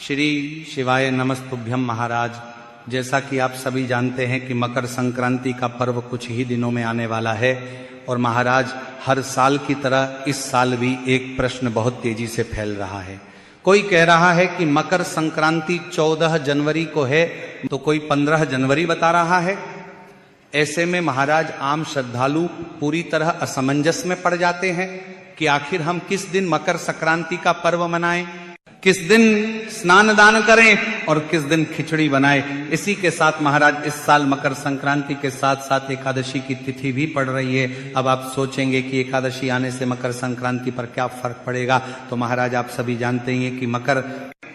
श्री शिवाय नमस्तुभ्यम महाराज। जैसा कि आप सभी जानते हैं कि मकर संक्रांति का पर्व कुछ ही दिनों में आने वाला है और महाराज हर साल की तरह इस साल भी एक प्रश्न बहुत तेजी से फैल रहा है। कोई कह रहा है कि मकर संक्रांति 14 जनवरी को है तो कोई 15 जनवरी बता रहा है। ऐसे में महाराज आम श्रद्धालु पूरी तरह असमंजस में पड़ जाते हैं कि आखिर हम किस दिन मकर संक्रांति का पर्व मनाएं, किस दिन स्नान दान करें और किस दिन खिचड़ी बनाएं। इसी के साथ महाराज इस साल मकर संक्रांति के साथ साथ एकादशी की तिथि भी पड़ रही है। अब आप सोचेंगे कि एकादशी आने से मकर संक्रांति पर क्या फर्क पड़ेगा, तो महाराज आप सभी जानते ही हैं कि मकर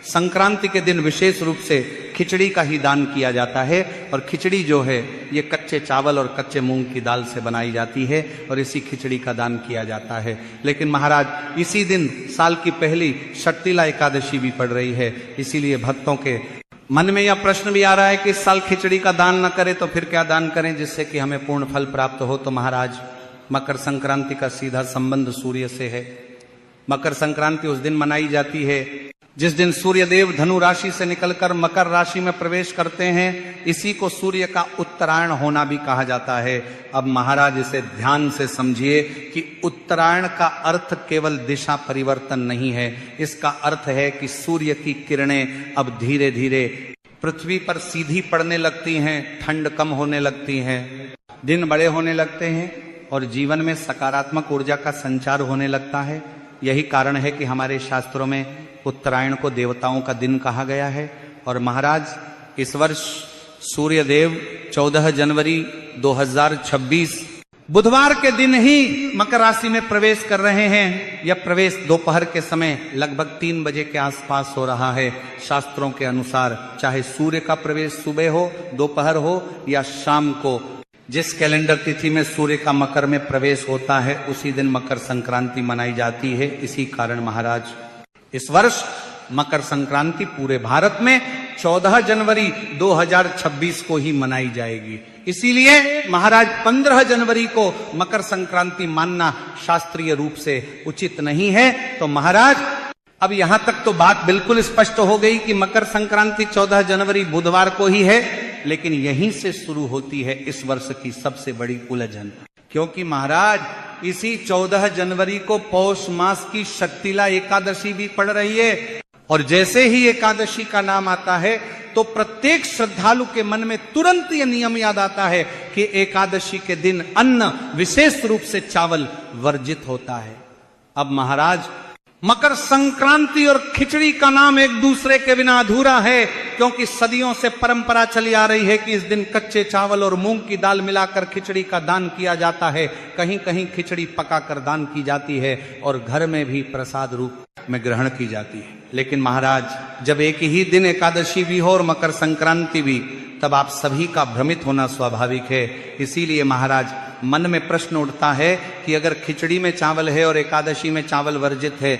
संक्रांति के दिन विशेष रूप से खिचड़ी का ही दान किया जाता है और खिचड़ी जो है ये कच्चे चावल और कच्चे मूंग की दाल से बनाई जाती है और इसी खिचड़ी का दान किया जाता है। लेकिन महाराज इसी दिन साल की पहली षट्तिला एकादशी भी पड़ रही है, इसीलिए भक्तों के मन में यह प्रश्न भी आ रहा है कि इस साल खिचड़ी का दान न करें तो फिर क्या दान करें जिससे कि हमें पूर्ण फल प्राप्त हो। तो महाराज मकर संक्रांति का सीधा संबंध सूर्य से है। मकर संक्रांति उस दिन मनाई जाती है जिस दिन सूर्य देव धनु राशि से निकलकर मकर राशि में प्रवेश करते हैं। इसी को सूर्य का उत्तरायण होना भी कहा जाता है। अब महाराज इसे ध्यान से समझिए कि उत्तरायण का अर्थ केवल दिशा परिवर्तन नहीं है, इसका अर्थ है कि सूर्य की किरणें अब धीरे धीरे पृथ्वी पर सीधी पड़ने लगती हैं, ठंड कम होने लगती है, दिन बड़े होने लगते हैं और जीवन में सकारात्मक ऊर्जा का संचार होने लगता है। यही कारण है कि हमारे शास्त्रों में उत्तरायण को देवताओं का दिन कहा गया है। और महाराज इस वर्ष सूर्य देव 14 जनवरी 2026 बुधवार के दिन ही मकर राशि में प्रवेश कर रहे हैं। यह प्रवेश दोपहर के समय लगभग 3 बजे के आसपास हो रहा है। शास्त्रों के अनुसार चाहे सूर्य का प्रवेश सुबह हो, दोपहर हो या शाम को, जिस कैलेंडर तिथि में सूर्य का मकर में प्रवेश होता है उसी दिन मकर संक्रांति मनाई जाती है। इसी कारण महाराज इस वर्ष मकर संक्रांति पूरे भारत में 14 जनवरी 2026 को ही मनाई जाएगी। इसीलिए महाराज 15 जनवरी को मकर संक्रांति मानना शास्त्रीय रूप से उचित नहीं है। तो महाराज अब यहां तक तो बात बिल्कुल स्पष्ट हो गई कि मकर संक्रांति 14 जनवरी बुधवार को ही है, लेकिन यहीं से शुरू होती है इस वर्ष की सबसे बड़ी उलझन। क्योंकि महाराज इसी 14 जनवरी को पौष मास की षट्तिला एकादशी भी पड़ रही है और जैसे ही एकादशी का नाम आता है तो प्रत्येक श्रद्धालु के मन में तुरंत यह नियम याद आता है कि एकादशी के दिन अन्न विशेष रूप से चावल वर्जित होता है। अब महाराज मकर संक्रांति और खिचड़ी का नाम एक दूसरे के बिना अधूरा है, क्योंकि सदियों से परंपरा चली आ रही है कि इस दिन कच्चे चावल और मूंग की दाल मिलाकर खिचड़ी का दान किया जाता है। कहीं कहीं खिचड़ी पकाकर दान की जाती है और घर में भी प्रसाद रूप में ग्रहण की जाती है। लेकिन महाराज जब एक ही दिन एकादशी भी हो और मकर संक्रांति भी, तब आप सभी का भ्रमित होना स्वाभाविक है। इसीलिए महाराज मन में प्रश्न उठता है कि अगर खिचड़ी में चावल है और एकादशी में चावल वर्जित है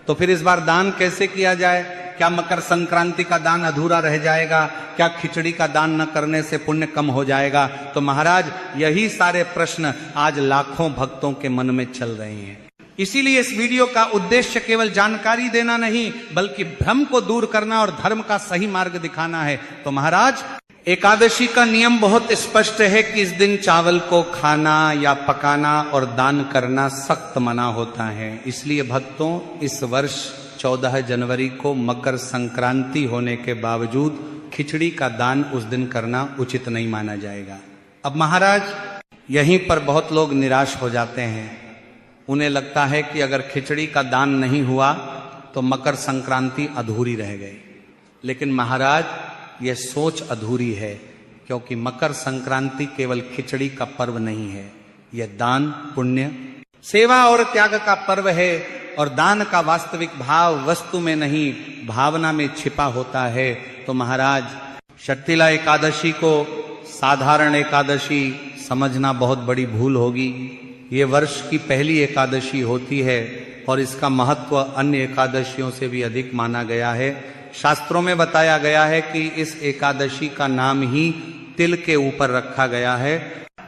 तो फिर इस बार दान कैसे किया जाए? क्या मकर संक्रांति का दान अधूरा रह जाएगा? क्या खिचड़ी का दान न करने से पुण्य कम हो जाएगा? तो महाराज यही सारे प्रश्न आज लाखों भक्तों के मन में चल रहे हैं। इसीलिए इस वीडियो का उद्देश्य केवल जानकारी देना नहीं बल्कि भ्रम को दूर करना और धर्म का सही मार्ग दिखाना है। तो महाराज एकादशी का नियम बहुत स्पष्ट है कि इस दिन चावल को खाना या पकाना और दान करना सख्त मना होता है। इसलिए भक्तों इस वर्ष 14 जनवरी को मकर संक्रांति होने के बावजूद खिचड़ी का दान उस दिन करना उचित नहीं माना जाएगा। अब महाराज यहीं पर बहुत लोग निराश हो जाते हैं। उन्हें लगता है कि अगर खिचड़ी का दान नहीं हुआ तो मकर संक्रांति अधूरी रह गई। लेकिन महाराज यह सोच अधूरी है, क्योंकि मकर संक्रांति केवल खिचड़ी का पर्व नहीं है, यह दान, पुण्य, सेवा और त्याग का पर्व है। और दान का वास्तविक भाव वस्तु में नहीं भावना में छिपा होता है। तो महाराज षट्तिला एकादशी को साधारण एकादशी समझना बहुत बड़ी भूल होगी। ये वर्ष की पहली एकादशी होती है और इसका महत्व अन्य एकादशियों से भी अधिक माना गया है। शास्त्रों में बताया गया है कि इस एकादशी का नाम ही तिल के ऊपर रखा गया है,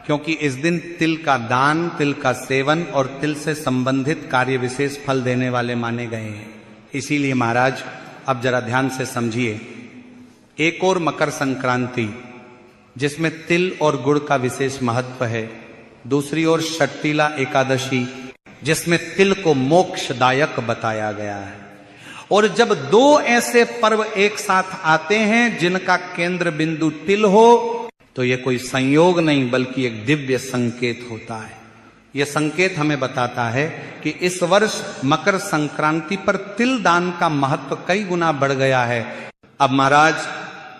क्योंकि इस दिन तिल का दान, तिल का सेवन और तिल से संबंधित कार्य विशेष फल देने वाले माने गए हैं। इसीलिए महाराज अब जरा ध्यान से समझिए। एक और मकर संक्रांति जिसमें तिल और गुड़ का विशेष महत्व है, दूसरी ओर षट्टिला एकादशी जिसमें तिल को मोक्षदायक बताया गया है। और जब दो ऐसे पर्व एक साथ आते हैं जिनका केंद्र बिंदु तिल हो, तो यह कोई संयोग नहीं बल्कि एक दिव्य संकेत होता है। यह संकेत हमें बताता है कि इस वर्ष मकर संक्रांति पर तिल दान का महत्व कई गुना बढ़ गया है। अब महाराज,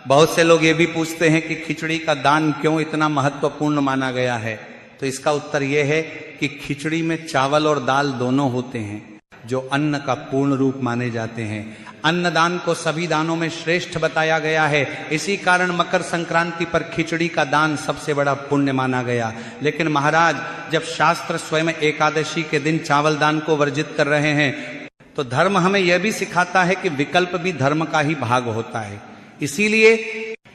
बहुत से लोग ये भी पूछते हैं कि खिचड़ी का दान क्यों इतना महत्वपूर्ण माना गया है। तो इसका उत्तर यह है कि खिचड़ी में चावल और दाल दोनों होते हैं जो अन्न का पूर्ण रूप माने जाते हैं। अन्नदान को सभी दानों में श्रेष्ठ बताया गया है। इसी कारण मकर संक्रांति पर खिचड़ी का दान सबसे बड़ा पुण्य माना गया। लेकिन महाराज, जब शास्त्र स्वयं एकादशी के दिन चावल दान को वर्जित कर रहे हैं, तो धर्म हमें यह भी सिखाता है कि विकल्प भी धर्म का ही भाग होता है। इसीलिए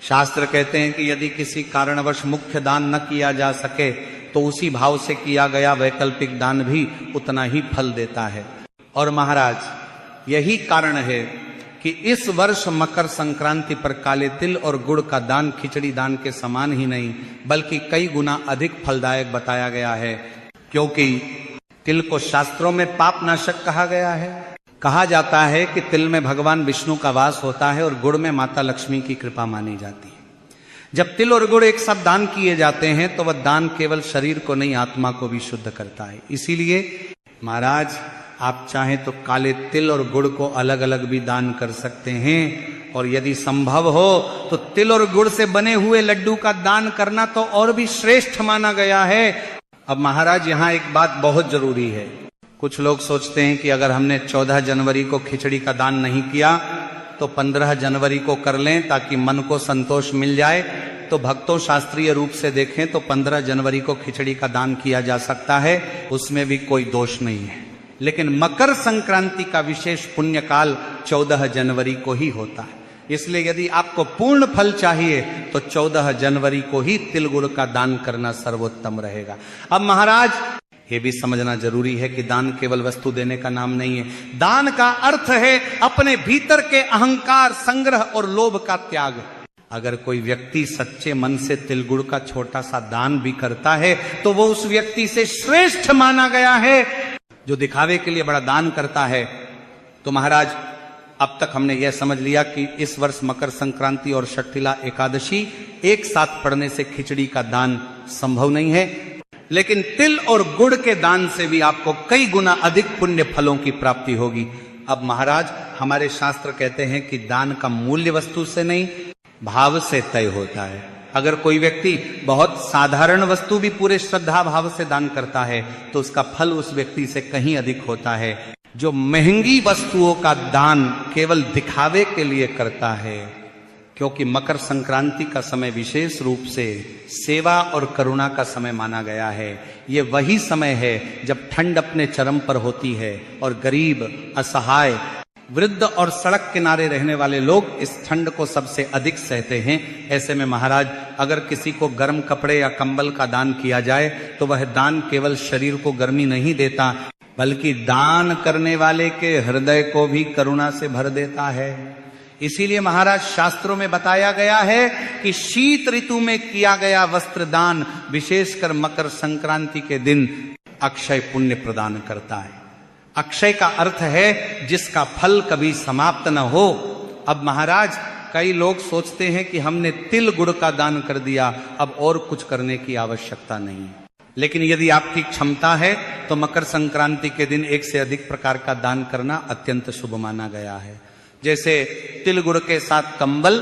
शास्त्र कहते हैं कि यदि किसी कारणवश मुख्य दान न किया जा सके तो उसी भाव से किया गया वैकल्पिक दान भी उतना ही फल देता है। और महाराज, यही कारण है कि इस वर्ष मकर संक्रांति पर काले तिल और गुड़ का दान खिचड़ी दान के समान ही नहीं बल्कि कई गुना अधिक फलदायक बताया गया है, क्योंकि तिल को शास्त्रों में पाप नाशक कहा गया है। कहा जाता है कि तिल में भगवान विष्णु का वास होता है और गुड़ में माता लक्ष्मी की कृपा मानी जाती है। जब तिल और गुड़ एक साथ दान किए जाते हैं तो वह दान केवल शरीर को नहीं, आत्मा को भी शुद्ध करता है। इसीलिए महाराज, आप चाहें तो काले तिल और गुड़ को अलग अलग भी दान कर सकते हैं, और यदि संभव हो तो तिल और गुड़ से बने हुए लड्डू का दान करना तो और भी श्रेष्ठ माना गया है। अब महाराज, यहां एक बात बहुत जरूरी है। कुछ लोग सोचते हैं कि अगर हमने 14 जनवरी को खिचड़ी का दान नहीं किया तो 15 जनवरी को कर लें ताकि मन को संतोष मिल जाए। तो भक्तों, शास्त्रीय रूप से देखें तो 15 जनवरी को खिचड़ी का दान किया जा सकता है, उसमें भी कोई दोष नहीं है। लेकिन मकर संक्रांति का विशेष पुण्य काल 14 जनवरी को ही होता है। इसलिए यदि आपको पूर्ण फल चाहिए तो 14 जनवरी को ही तिल गुड़ का दान करना सर्वोत्तम रहेगा। अब महाराज, ये भी समझना जरूरी है कि दान केवल वस्तु देने का नाम नहीं है। दान का अर्थ है अपने भीतर के अहंकार, संग्रह और लोभ का त्याग। अगर कोई व्यक्ति सच्चे मन से तिल गुड़ का छोटा सा दान भी करता है तो वो उस व्यक्ति से श्रेष्ठ माना गया है जो दिखावे के लिए बड़ा दान करता है। तो महाराज, अब तक हमने यह समझ लिया कि इस वर्ष मकर संक्रांति और षट्टिला एकादशी एक साथ पड़ने से खिचड़ी का दान संभव नहीं है, लेकिन तिल और गुड़ के दान से भी आपको कई गुना अधिक पुण्य फलों की प्राप्ति होगी। अब महाराज, हमारे शास्त्र कहते हैं कि दान का मूल्य वस्तु से नहीं, भाव से तय होता है। अगर कोई व्यक्ति बहुत साधारण वस्तु भी पूरे श्रद्धा भाव से दान करता है तो उसका फल उस व्यक्ति से कहीं अधिक होता है जो महंगी वस्तुओं का दान केवल दिखावे के लिए करता है। क्योंकि मकर संक्रांति का समय विशेष रूप से सेवा और करुणा का समय माना गया है। ये वही समय है जब ठंड अपने चरम पर होती है और गरीब, असहाय, वृद्ध और सड़क किनारे रहने वाले लोग इस ठंड को सबसे अधिक सहते हैं। ऐसे में महाराज, अगर किसी को गर्म कपड़े या कंबल का दान किया जाए तो वह दान केवल शरीर को गर्मी नहीं देता बल्कि दान करने वाले के हृदय को भी करुणा से भर देता है। इसीलिए महाराज, शास्त्रों में बताया गया है कि शीत ऋतु में किया गया वस्त्र दान विशेषकर मकर संक्रांति के दिन अक्षय पुण्य प्रदान करता है। अक्षय का अर्थ है जिसका फल कभी समाप्त न हो। अब महाराज, कई लोग सोचते हैं कि हमने तिल गुड़ का दान कर दिया, अब और कुछ करने की आवश्यकता नहीं। लेकिन यदि आपकी क्षमता है तो मकर संक्रांति के दिन एक से अधिक प्रकार का दान करना अत्यंत शुभ माना गया है। जैसे तिल गुड़ के साथ कंबल,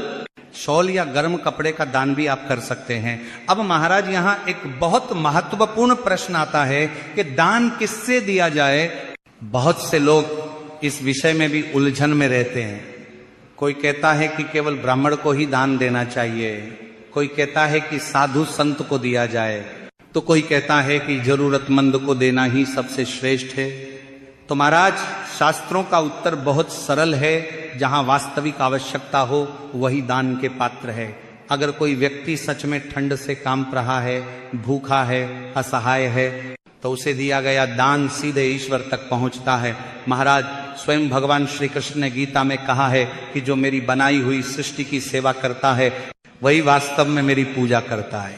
शॉल या गर्म कपड़े का दान भी आप कर सकते हैं। अब महाराज, यहाँ एक बहुत महत्वपूर्ण प्रश्न आता है कि दान किससे दिया जाए। बहुत से लोग इस विषय में भी उलझन में रहते हैं। कोई कहता है कि केवल ब्राह्मण को ही दान देना चाहिए, कोई कहता है कि साधु संत को दिया जाए, तो कोई कहता है कि जरूरतमंद को देना ही सबसे श्रेष्ठ है। तो महाराज, शास्त्रों का उत्तर बहुत सरल है। जहां वास्तविक आवश्यकता हो वही दान के पात्र है। अगर कोई व्यक्ति सच में ठंड से कांप रहा है, भूखा है, असहाय है, तो उसे दिया गया दान सीधे ईश्वर तक पहुंचता है। महाराज, स्वयं भगवान श्री कृष्ण ने गीता में कहा है कि जो मेरी बनाई हुई सृष्टि की सेवा करता है वही वास्तव में मेरी पूजा करता है।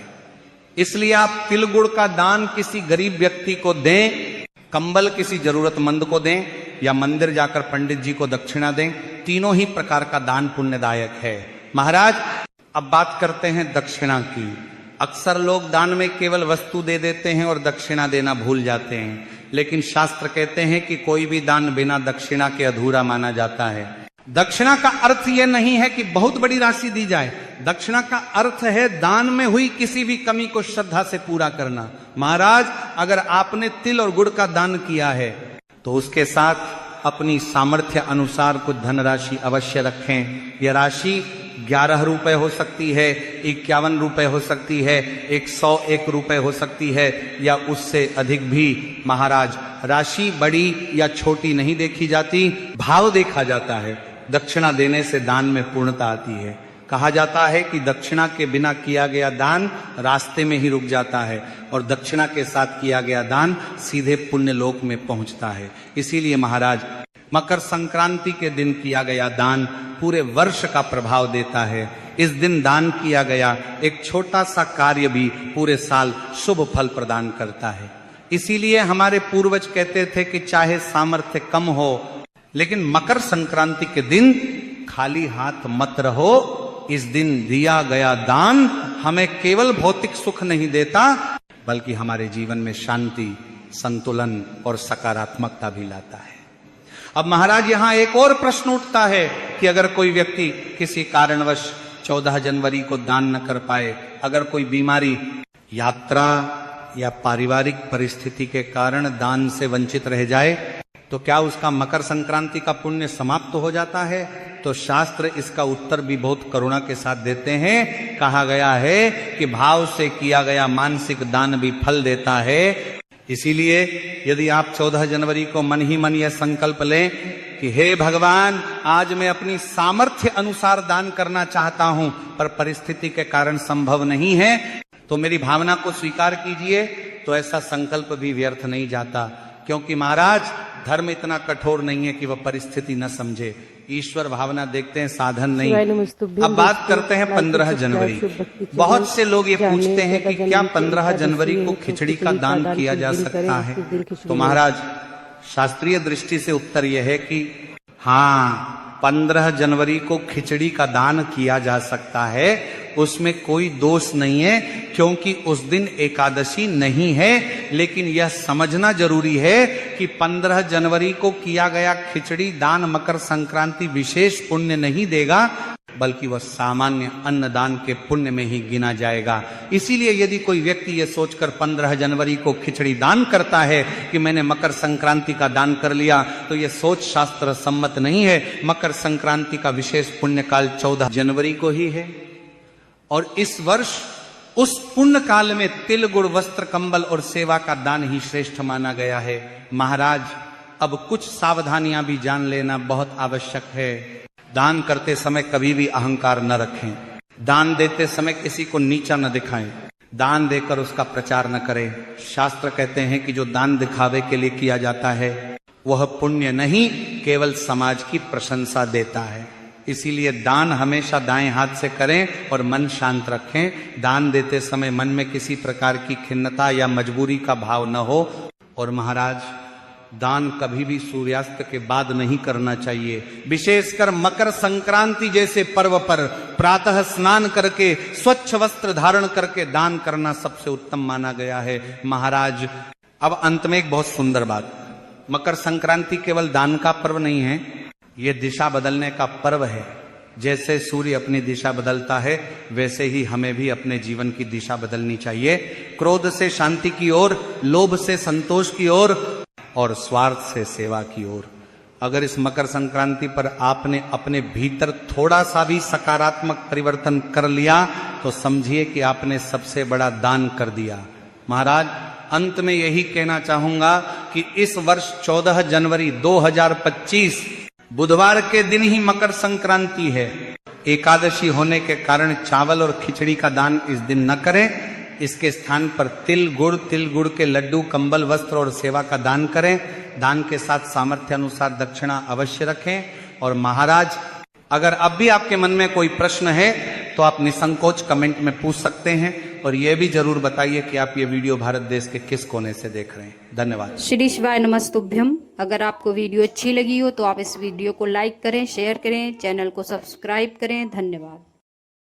इसलिए आप तिल गुड़ का दान किसी गरीब व्यक्ति को दें, कंबल किसी जरूरतमंद को दें, या मंदिर जाकर पंडित जी को दक्षिणा दें, तीनों ही प्रकार का दान पुण्यदायक है। महाराज, अब बात करते हैं दक्षिणा की। अक्सर लोग दान में केवल वस्तु दे देते हैं और दक्षिणा देना भूल जाते हैं, लेकिन शास्त्र कहते हैं कि कोई भी दान बिना दक्षिणा के अधूरा माना जाता है। दक्षिणा का अर्थ यह नहीं है कि बहुत बड़ी राशि दी जाए, दक्षिणा का अर्थ है दान में हुई किसी भी कमी को श्रद्धा से पूरा करना। महाराज, अगर आपने तिल और गुड़ का दान किया है तो उसके साथ अपनी सामर्थ्य अनुसार कुछ धनराशि अवश्य रखें। यह राशि 11 रुपए हो सकती है, 51 रुपए हो सकती है, 101 रुपए हो सकती है, या उससे अधिक भी। महाराज, राशि बड़ी या छोटी नहीं देखी जाती, भाव देखा जाता है। दक्षिणा देने से दान में पूर्णता आती है। कहा जाता है कि दक्षिणा के बिना किया गया दान रास्ते में ही रुक जाता है, और दक्षिणा के साथ किया गया दान सीधे पुण्य लोक में पहुंचता है। इसीलिए महाराज, मकर संक्रांति के दिन किया गया दान पूरे वर्ष का प्रभाव देता है। इस दिन दान किया गया एक छोटा सा कार्य भी पूरे साल शुभ फल प्रदान करता है। इसीलिए हमारे पूर्वज कहते थे कि चाहे सामर्थ्य कम हो, लेकिन मकर संक्रांति के दिन खाली हाथ मत रहो। इस दिन दिया गया दान हमें केवल भौतिक सुख नहीं देता, बल्कि हमारे जीवन में शांति, संतुलन और सकारात्मकता भी लाता है। अब महाराज, यहां एक और प्रश्न उठता है कि अगर कोई व्यक्ति किसी कारणवश 14 जनवरी को दान न कर पाए, अगर कोई बीमारी, यात्रा या पारिवारिक परिस्थिति के कारण दान से वंचित रह जाए, तो क्या उसका मकर संक्रांति का पुण्य समाप्त हो जाता है? तो शास्त्र इसका उत्तर भी बहुत करुणा के साथ देते हैं। कहा गया है कि भाव से किया गया मानसिक दान भी फल देता है। इसीलिए यदि आप 14 जनवरी को मन ही मन यह संकल्प लें कि हे भगवान, आज मैं अपनी सामर्थ्य अनुसार दान करना चाहता हूं, पर परिस्थिति के कारण संभव नहीं है, तो मेरी भावना को स्वीकार कीजिए, तो ऐसा संकल्प भी व्यर्थ नहीं जाता। क्योंकि महाराज, धर्म इतना कठोर नहीं है कि वह परिस्थिति न समझे। ईश्वर भावना देखते हैं, साधन नहीं। अब बात करते हैं 15 जनवरी। बहुत से लोग ये पूछते हैं कि क्या 15 जनवरी को खिचड़ी का दान किया जा सकता है? तो महाराज, शास्त्रीय दृष्टि से उत्तर यह है कि हाँ, 15 जनवरी को खिचड़ी का दान किया जा सकता है। उसमें कोई दोष नहीं है, क्योंकि उस दिन एकादशी नहीं है। लेकिन यह समझना जरूरी है कि 15 जनवरी को किया गया खिचड़ी दान मकर संक्रांति विशेष पुण्य नहीं देगा, बल्कि वह सामान्य अन्नदान के पुण्य में ही गिना जाएगा। इसीलिए यदि कोई व्यक्ति ये सोचकर 15 जनवरी को खिचड़ी दान करता है कि मैंने मकर संक्रांति का दान कर लिया, तो यह सोच शास्त्र सम्मत नहीं है। मकर संक्रांति का विशेष पुण्य काल 14 जनवरी को ही है, और इस वर्ष उस पुण्य काल में तिल गुड़ वस्त्र कंबल और सेवा का दान ही श्रेष्ठ माना गया है। महाराज, अब कुछ सावधानियां भी जान लेना बहुत आवश्यक है। दान करते समय कभी भी अहंकार न रखें। दान देते समय किसी को नीचा न दिखाएं। दान देकर उसका प्रचार न करें। शास्त्र कहते हैं कि जो दान दिखावे के लिए किया जाता है वह पुण्य नहीं, केवल समाज की प्रशंसा देता है। इसीलिए दान हमेशा दाएं हाथ से करें और मन शांत रखें। दान देते समय मन में किसी प्रकार की खिन्नता या मजबूरी का भाव न हो। और महाराज, दान कभी भी सूर्यास्त के बाद नहीं करना चाहिए। विशेषकर मकर संक्रांति जैसे पर्व पर प्रातः स्नान करके स्वच्छ वस्त्र धारण करके दान करना सबसे उत्तम माना गया है। महाराज, अब अंत में एक बहुत सुंदर बात, मकर संक्रांति केवल दान का पर्व नहीं है, ये दिशा बदलने का पर्व है। जैसे सूर्य अपनी दिशा बदलता है, वैसे ही हमें भी अपने जीवन की दिशा बदलनी चाहिए। क्रोध से शांति की ओर, लोभ से संतोष की ओर, और स्वार्थ से सेवा की ओर। अगर इस मकर संक्रांति पर आपने अपने भीतर थोड़ा सा भी सकारात्मक परिवर्तन कर लिया, तो समझिए कि आपने सबसे बड़ा दान कर दिया। महाराज, अंत में यही कहना चाहूंगा कि इस वर्ष 14 जनवरी 2025 बुधवार के दिन ही मकर संक्रांति है। एकादशी होने के कारण चावल और खिचड़ी का दान इस दिन न करें। इसके स्थान पर तिल गुड़ के लड्डू, कंबल, वस्त्र और सेवा का दान करें। दान के साथ सामर्थ्य अनुसार दक्षिणा अवश्य रखें। और महाराज, अगर अब भी आपके मन में कोई प्रश्न है तो आप निसंकोच कमेंट में पूछ सकते हैं, और यह भी जरूर बताइए कि आप ये वीडियो भारत देश के किस कोने से देख रहे हैं। धन्यवाद। श्री शिवाय नमस्तुभ्यम। अगर आपको वीडियो अच्छी लगी हो तो आप इस वीडियो को लाइक करें, शेयर करें, चैनल को सब्सक्राइब करें। धन्यवाद।